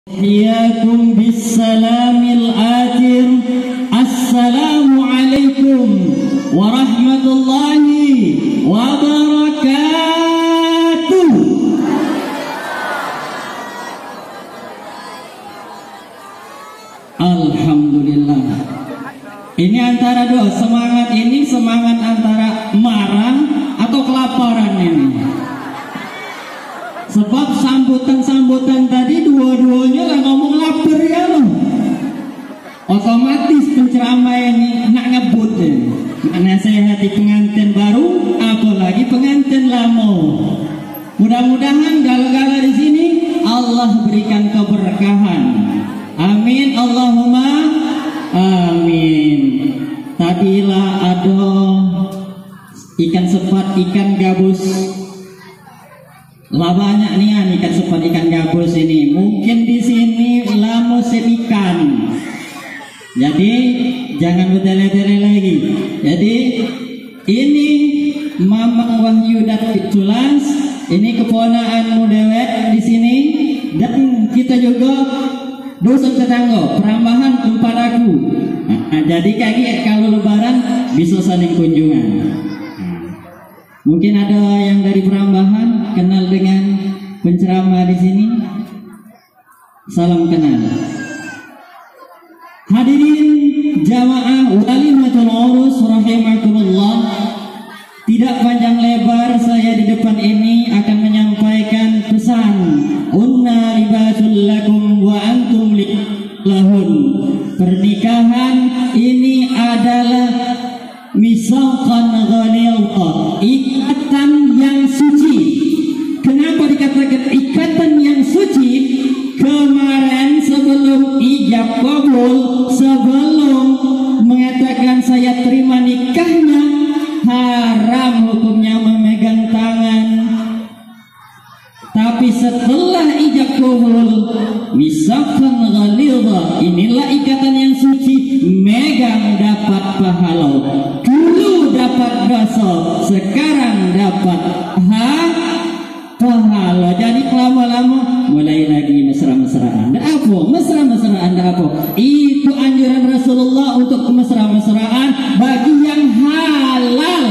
Iyakum bisalamil atir. Assalamualaikum warahmatullahi wabarakatuh. Alhamdulillah. Ini antara dua semangat, ini semangat antara marah atau kelaparan ini. Sebab sambutan-sambutan tadi dua-duanya lah ngomong lapar ya loh. Otomatis penceramah ini nak ngebut ya. Nak nasihati pengantin baru, apalagi pengantin lama. Mudah-mudahan gala-gala di sini Allah berikan keberkahan. Amin Allahumma amin. Tadilah ada ikan sepat, ikan gabus. Lah banyak nih ikan sepat, ikan gabus ini. Mungkin di sini lah musim ikan. Jadi jangan bertele-tele lagi. Jadi ini Mamang Wahyu David Culas, ini keponakanmu dewek di sini, dan kita juga dusun tetangga Perambahan tempat aku. Jadi kaki kalau lebaran bisa saling kunjungan. Mungkin ada yang dari Perambahan kenal dengan penceramah di sini. Salam kenal. Hadirin jamaah walimatul urus rahimakumullah. Tidak panjang lebar saya di depan ini akan menyampaikan pesan. Unna libasul lakum wa antum lahun. Pernikahan ini adalah misaqan ghalidha, ikatan yang suci. Kenapa dikatakan ikatan yang suci? Kemarin sebelum ijab qabul, sebelum mengatakan saya terima nikahnya, haram hukumnya memegang tangan. Tapi setelah ijab qabul, misaqan ghalidha, inilah ikatan yang suci, megang dapat pahala. Dulu dapat dosa, sekarang dapat pahala. Jadi lama-lama mulai lagi mesra-mesraan. Ndak apa? Mesra-mesraan ndak apa? Itu anjuran Rasulullah untuk mesra-mesraan bagi yang halal.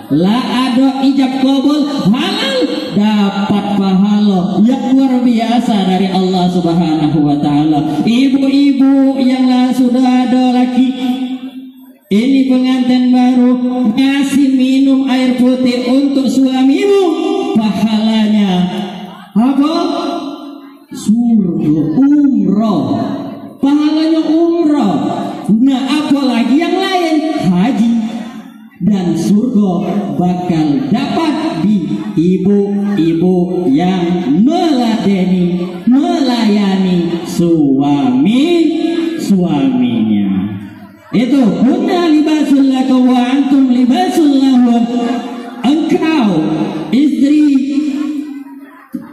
La ada ijab qabul halal, dapat pahala yang luar biasa dari Allah Subhanahu wa taala. Ibu-ibu yang sudah ada laki, ini pengantin baru, ngasih minum air putih untuk suamimu, pahalanya apa? Surga, umrah. Pahalanya umrah. Nah, apalagi yang lain, haji dan surga bakal dapat di ibu-ibu yang melayani suaminya. Itu hunna libasul lakum wa antum libasul lahum. Engkau istri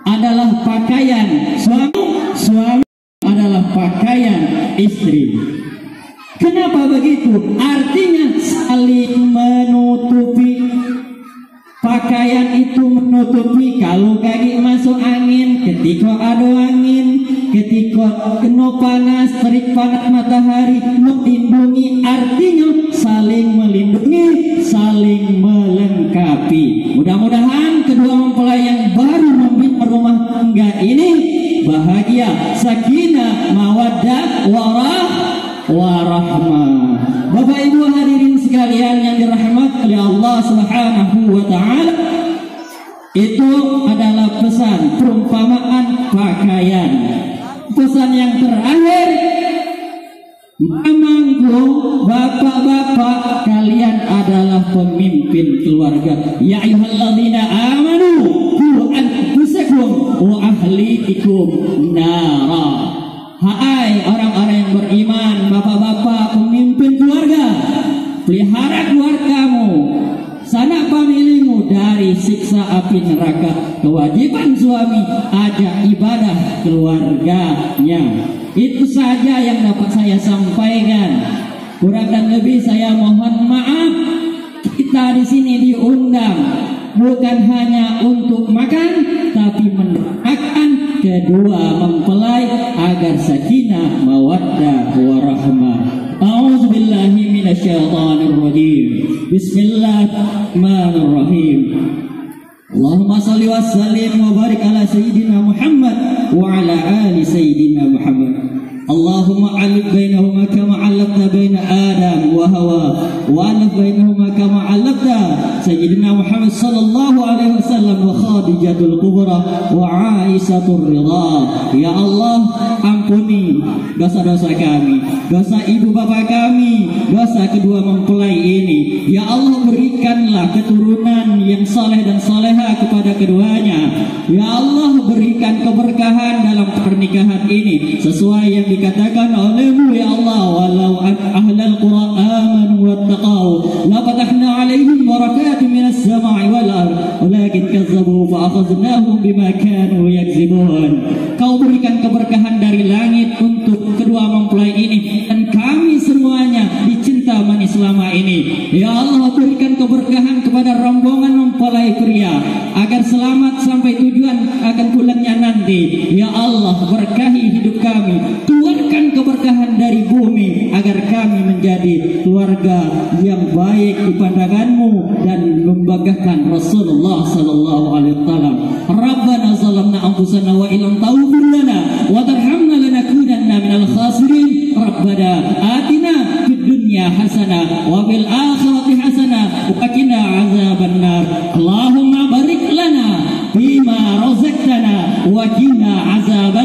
adalah pakaian suami adalah pakaian istri. Kenapa begitu? Artinya saling menutupi. Pakaian itu menutupi kalau kaki masuk angin, ketika ada angin, ketika kena panas, terik panas matahari, melindungi. Artinya saling melindungi, saling melengkapi. Mudah-mudahan kedua mempelai yang baru membina rumah tangga ini bahagia, sakinah, mawaddah, warahmah. Bapak Ibu hadirin sekalian yang dirahmati oleh Allah Subhanahu wa taala, itu adalah pesan perumpamaan pakaian. Pesan yang terakhir, mamangku, bapak-bapak, kalian adalah pemimpin keluarga. Ya ayyuhalladzina amanu qu anfusakum wa ahlikum nara. Hai orang-orang yang beriman, bapak-bapak, pemimpin keluarga, pelihara keluargamu, sanak familimu dari siksa api neraka. Kewajiban suami ajak ibadah keluarganya. Itu saja yang dapat saya sampaikan. Kurang dan lebih saya mohon maaf. Kita di sini diundang bukan hanya untuk makan, tapi mendoakan kedua mempelai minasyaitonir rajim. Bismillahirrahmanirrahim. Allahumma salli wa sallim wa barik ala sayyidina Muhammad wa ala ali sayyidina Muhammad. Allahumma alif bainahuma kama alafta baina Adam wa Hawa wa alif bainahuma kama alafta sayyidina Muhammad sallallahu alaihi wasallam wa Khadijatul Kubra wa Aisyatur Ridha. Ya Allah, ampuni dosa-dosa kami, dosa ibu bapak kami, dosa kedua mempelai ini. Ya Allah, berikanlah keturunan yang saleh dan saleha kepada keduanya. Ya Allah, berikan keberkahan dalam pernikahan ini sesuai yang dikatakan oleh-Mu ya Allah, walau ahlal qura amanu wattaqau la fatahna alaihim barakatin minas sama'i wal ard walakin kazzabu fa akhadnahum bima kanu yakzibun. Kau berikan keberkahan dari langit untuk kedua mempelai ini dan kami semuanya dicinta manis selama ini. Ya Allah, berikan keberkahan kepada rombongan mempelai pria agar selamat sampai tujuan akan pulangnya nanti. Ya Allah, berkahi hidup kami, keluarkan keberkahan dari bumi agar kami menjadi keluarga yang baik di pandangan-Mu dan membanggakan Rasulullah sallallahu alaihi wasallam. Rabbana zalamna anfusana wa illam taghfir lana wa tarhamna lanakunanna minal khasirin. Rabbana atina fid dunya hasanah wa fil akhirati hasanah wa qina azabannar. Allahumma barik lana bima razaqtana wa qina azabannar.